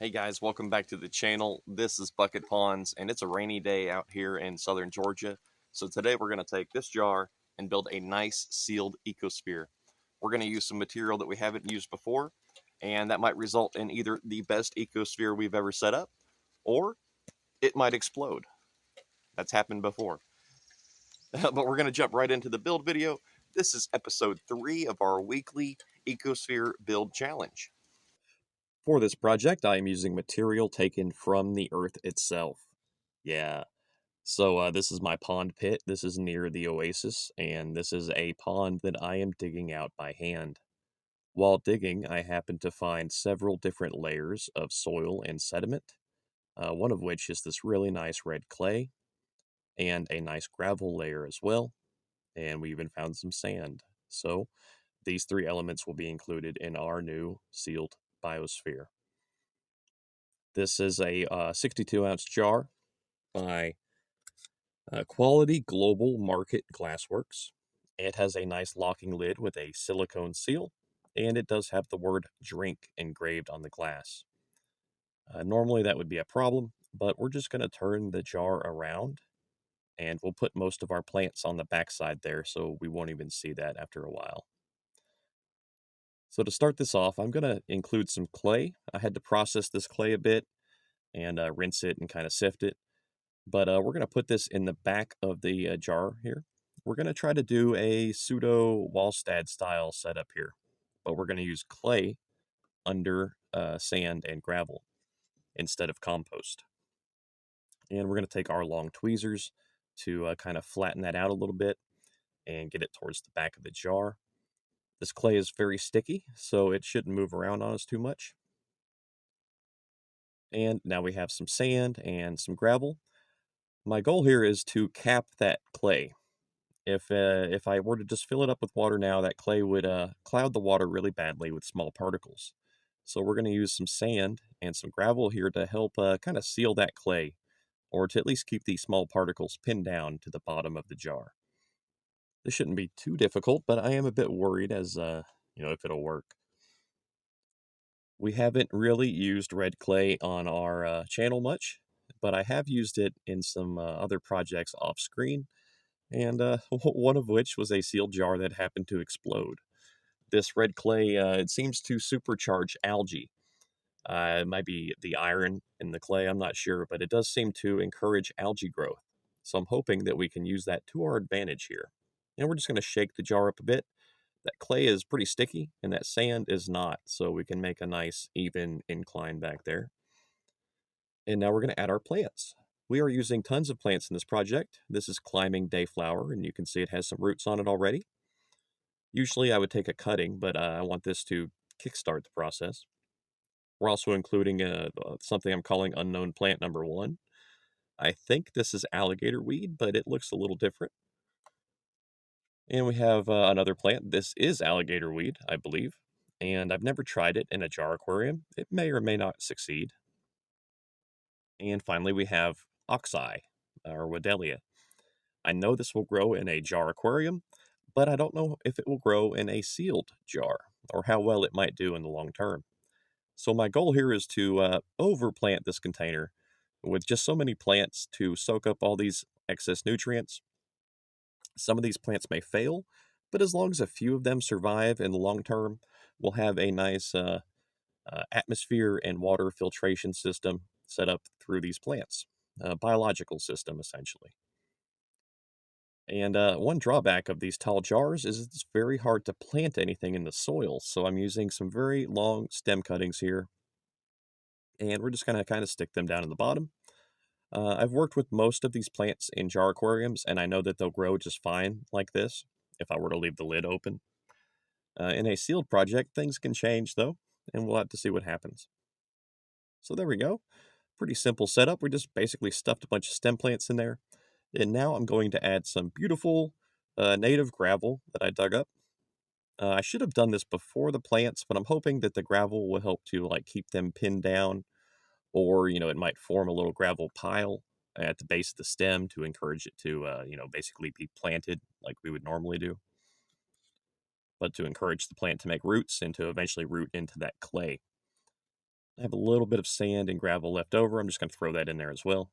Hey guys, welcome back to the channel. This is Bucket Ponds, and it's a rainy day out here in southern Georgia. So today we're going to take this jar and build a nice sealed ecosphere. We're going to use some material that we haven't used before, and that might result in either the best ecosphere we've ever set up, or it might explode. That's happened before. But we're going to jump right into the build video. This is episode 3 of our weekly ecosphere build challenge. For this project, I am using material taken from the earth itself. Yeah. So this is my pond pit. This is near the oasis, and this is a pond that I am digging out by hand. While digging, I happened to find several different layers of soil and sediment, one of which is this really nice red clay, and a nice gravel layer as well, and we even found some sand. So these three elements will be included in our new sealed biosphere. This is a 62-ounce jar by Quality Global Market Glassworks. It has a nice locking lid with a silicone seal, and it does have the word drink engraved on the glass. Normally that would be a problem, but we're just going to turn the jar around, and we'll put most of our plants on the backside there, so we won't even see that after a while. So to start this off, I'm going to include some clay. I had to process this clay a bit and rinse it and kind of sift it. But we're going to put this in the back of the jar here. We're going to try to do a pseudo Walstad style setup here, but we're going to use clay under sand and gravel instead of compost. And we're going to take our long tweezers to kind of flatten that out a little bit and get it towards the back of the jar. This clay is very sticky, so it shouldn't move around on us too much. And now we have some sand and some gravel. My goal here is to cap that clay. If I were to just fill it up with water now, that clay would cloud the water really badly with small particles. So we're going to use some sand and some gravel here to help kind of seal that clay, or to at least keep these small particles pinned down to the bottom of the jar. This shouldn't be too difficult, but I am a bit worried as if it'll work. We haven't really used red clay on our channel much, but I have used it in some other projects off screen, and one of which was a sealed jar that happened to explode. This red clay, it seems to supercharge algae. It might be the iron in the clay, I'm not sure, but it does seem to encourage algae growth. So I'm hoping that we can use that to our advantage here. And we're just going to shake the jar up a bit. That clay is pretty sticky, and that sand is not, so we can make a nice, even incline back there. And now we're going to add our plants. We are using tons of plants in this project. This is climbing dayflower, and you can see it has some roots on it already. Usually I would take a cutting, but I want this to kickstart the process. We're also including something I'm calling unknown plant number 1. I think this is alligator weed, but it looks a little different. And we have another plant. This is alligator weed, I believe, and I've never tried it in a jar aquarium. It may or may not succeed. And finally, we have oxeye, or Wedelia. I know this will grow in a jar aquarium, but I don't know if it will grow in a sealed jar, or how well it might do in the long term. So my goal here is to overplant this container with just so many plants to soak up all these excess nutrients. Some of these plants may fail, but as long as a few of them survive in the long term, we'll have a nice atmosphere and water filtration system set up through these plants, a biological system essentially. And one drawback of these tall jars is it's very hard to plant anything in the soil, so I'm using some very long stem cuttings here, and we're just going to kind of stick them down in the bottom. I've worked with most of these plants in jar aquariums, and I know that they'll grow just fine like this if I were to leave the lid open. In a sealed project, things can change though, and we'll have to see what happens. So there we go. Pretty simple setup. We just basically stuffed a bunch of stem plants in there. And now I'm going to add some beautiful native gravel that I dug up. I should have done this before the plants, but I'm hoping that the gravel will help to keep them pinned down, or it might form a little gravel pile at the base of the stem to encourage it to basically be planted like we would normally do, but to encourage the plant to make roots and to eventually root into that clay. I have a little bit of sand and gravel left over. I'm just going to throw that in there as well.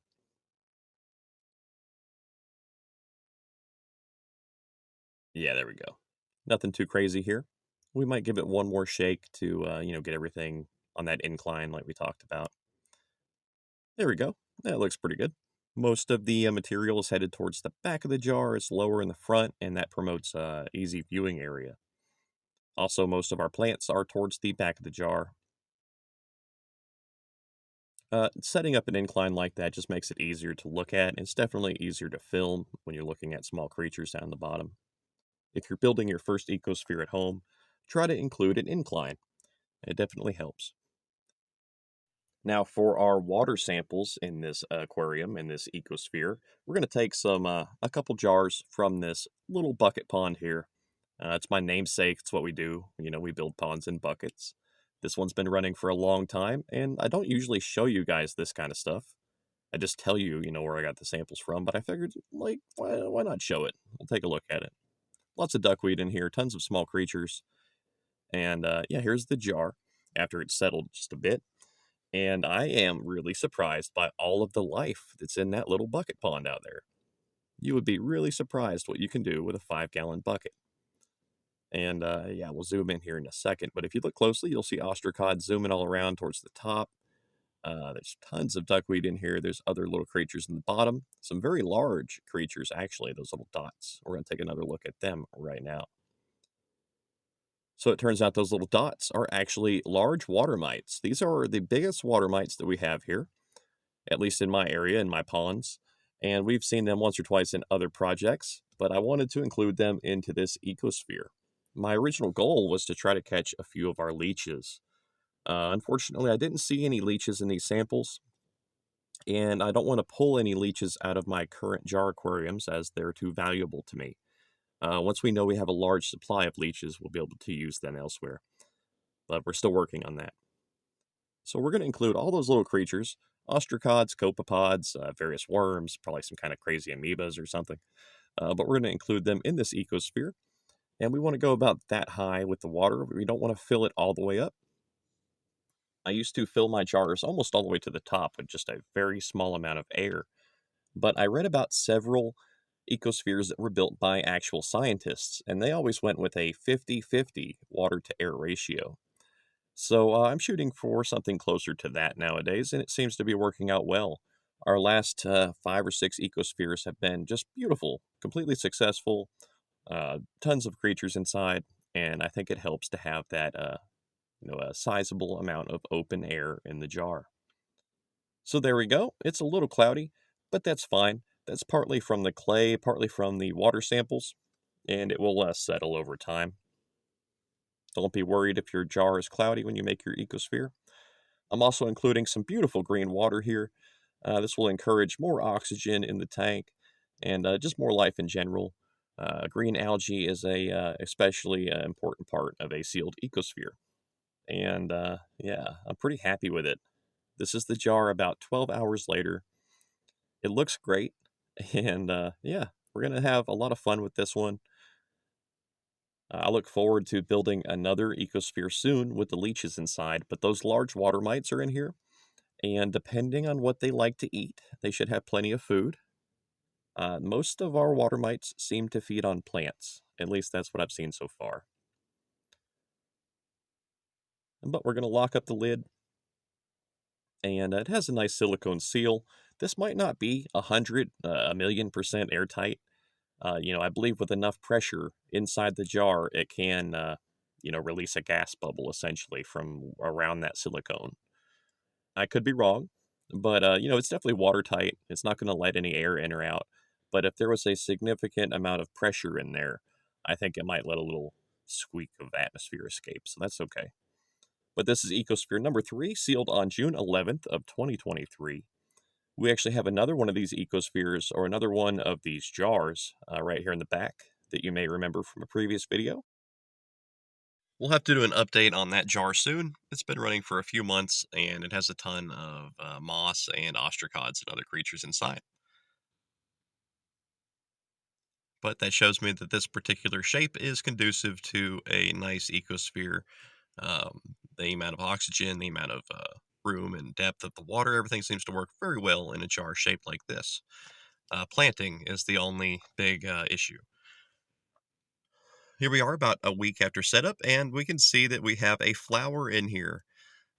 Yeah, there we go. Nothing too crazy here. We might give it one more shake to, get everything on that incline like we talked about. There we go. That looks pretty good. Most of the material is headed towards the back of the jar. It's lower in the front, and that promotes easy viewing area. Also, most of our plants are towards the back of the jar. Setting up an incline like that just makes it easier to look at, and it's definitely easier to film when you're looking at small creatures down the bottom. If you're building your first ecosphere at home, try to include an incline. It definitely helps. Now, for our water samples in this aquarium, in this ecosphere, we're going to take a couple jars from this little bucket pond here. It's my namesake. It's what we do. We build ponds in buckets. This one's been running for a long time, and I don't usually show you guys this kind of stuff. I just tell you, where I got the samples from, but I figured, like, why not show it? We'll take a look at it. Lots of duckweed in here, tons of small creatures. And yeah, here's the jar after it's settled just a bit. And I am really surprised by all of the life that's in that little bucket pond out there. You would be really surprised what you can do with a 5-gallon bucket. And yeah, we'll zoom in here in a second. But if you look closely, you'll see ostracods zooming all around towards the top. There's tons of duckweed in here. There's other little creatures in the bottom. Some very large creatures, actually, those little dots. We're going to take another look at them right now. So it turns out those little dots are actually large water mites. These are the biggest water mites that we have here, at least in my area, in my ponds. And we've seen them once or twice in other projects, but I wanted to include them into this ecosphere. My original goal was to try to catch a few of our leeches. Unfortunately, I didn't see any leeches in these samples, and I don't want to pull any leeches out of my current jar aquariums as they're too valuable to me. Once we know we have a large supply of leeches, we'll be able to use them elsewhere, but we're still working on that. So we're going to include all those little creatures, ostracods, copepods, various worms, probably some kind of crazy amoebas or something, but we're going to include them in this ecosphere, and we want to go about that high with the water. We don't want to fill it all the way up. I used to fill my jars almost all the way to the top with just a very small amount of air, but I read about several ecospheres that were built by actual scientists, and they always went with a 50-50 water to air ratio. So I'm shooting for something closer to that nowadays, and it seems to be working out well. Our last 5 or 6 ecospheres have been just beautiful, completely successful, tons of creatures inside, and I think it helps to have that a sizable amount of open air in the jar. So there we go. It's a little cloudy, but that's fine. That's partly from the clay, partly from the water samples, and it will settle over time. Don't be worried if your jar is cloudy when you make your ecosphere. I'm also including some beautiful green water here. This will encourage more oxygen in the tank and just more life in general. Green algae is a especially important part of a sealed ecosphere. And yeah, I'm pretty happy with it. This is the jar about 12 hours later. It looks great. And yeah, we're going to have a lot of fun with this one. I look forward to building another ecosphere soon with the leeches inside, but those large water mites are in here. And depending on what they like to eat, they should have plenty of food. Most of our water mites seem to feed on plants. At least that's what I've seen so far. But we're going to lock up the lid, and it has a nice silicone seal. This might not be 1,000,000% airtight. I believe with enough pressure inside the jar, it can, release a gas bubble essentially from around that silicone. I could be wrong, but it's definitely watertight. It's not going to let any air in or out. But if there was a significant amount of pressure in there, I think it might let a little squeak of atmosphere escape. So that's okay. But this is Ecosphere number 3, sealed on June 11th of 2023. We actually have another one of these ecospheres, or another one of these jars, right here in the back that you may remember from a previous video. We'll have to do an update on that jar soon. It's been running for a few months, and it has a ton of moss and ostracods and other creatures inside. But that shows me that this particular shape is conducive to a nice ecosphere. The amount of oxygen, the amount of room and depth of the water. Everything seems to work very well in a jar shaped like this. Planting is the only big issue. Here we are about a week after setup, and we can see that we have a flower in here.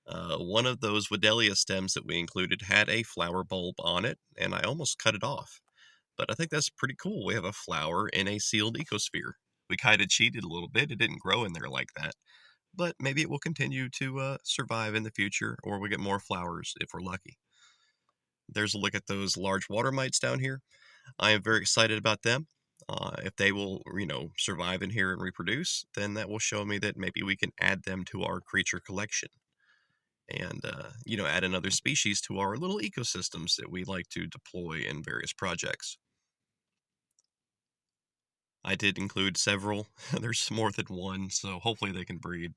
One of those Wedelia stems that we included had a flower bulb on it, and I almost cut it off. But I think that's pretty cool. We have a flower in a sealed ecosphere. We kind of cheated a little bit. It didn't grow in there like that. But maybe it will continue to survive in the future, or we get more flowers if we're lucky. There's a look at those large water mites down here. I am very excited about them. If they will, survive in here and reproduce, then that will show me that maybe we can add them to our creature collection and, add another species to our little ecosystems that we like to deploy in various projects. I did include several. There's more than one, so hopefully they can breed.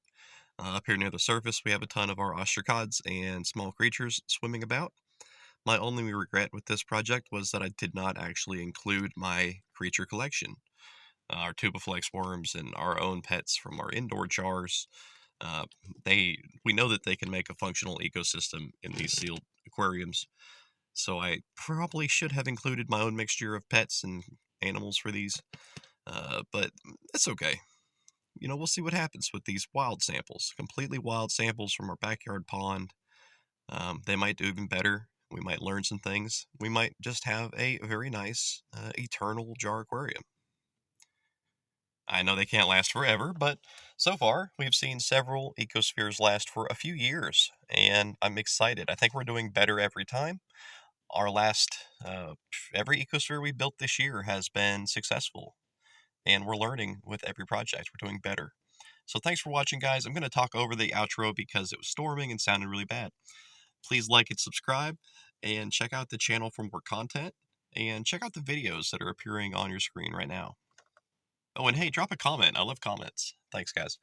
Up here near the surface, we have a ton of our ostracods and small creatures swimming about. My only regret with this project was that I did not actually include my creature collection. Our tubiflex worms and our own pets from our indoor jars. Uh, we know that they can make a functional ecosystem in these sealed aquariums, so I probably should have included my own mixture of pets and animals for these, but that's okay. We'll see what happens with these wild samples, completely wild samples from our backyard pond. They might do even better. We might learn some things. We might just have a very nice, eternal jar aquarium. I know they can't last forever, but so far we've seen several ecospheres last for a few years, and I'm excited. I think we're doing better every time. Our last, every ecosphere we built this year has been successful, and we're learning with every project. We're doing better. So thanks for watching, guys. I'm going to talk over the outro because it was storming and sounded really bad. Please like and subscribe, and check out the channel for more content, and check out the videos that are appearing on your screen right now. Oh, and hey, drop a comment. I love comments. Thanks, guys.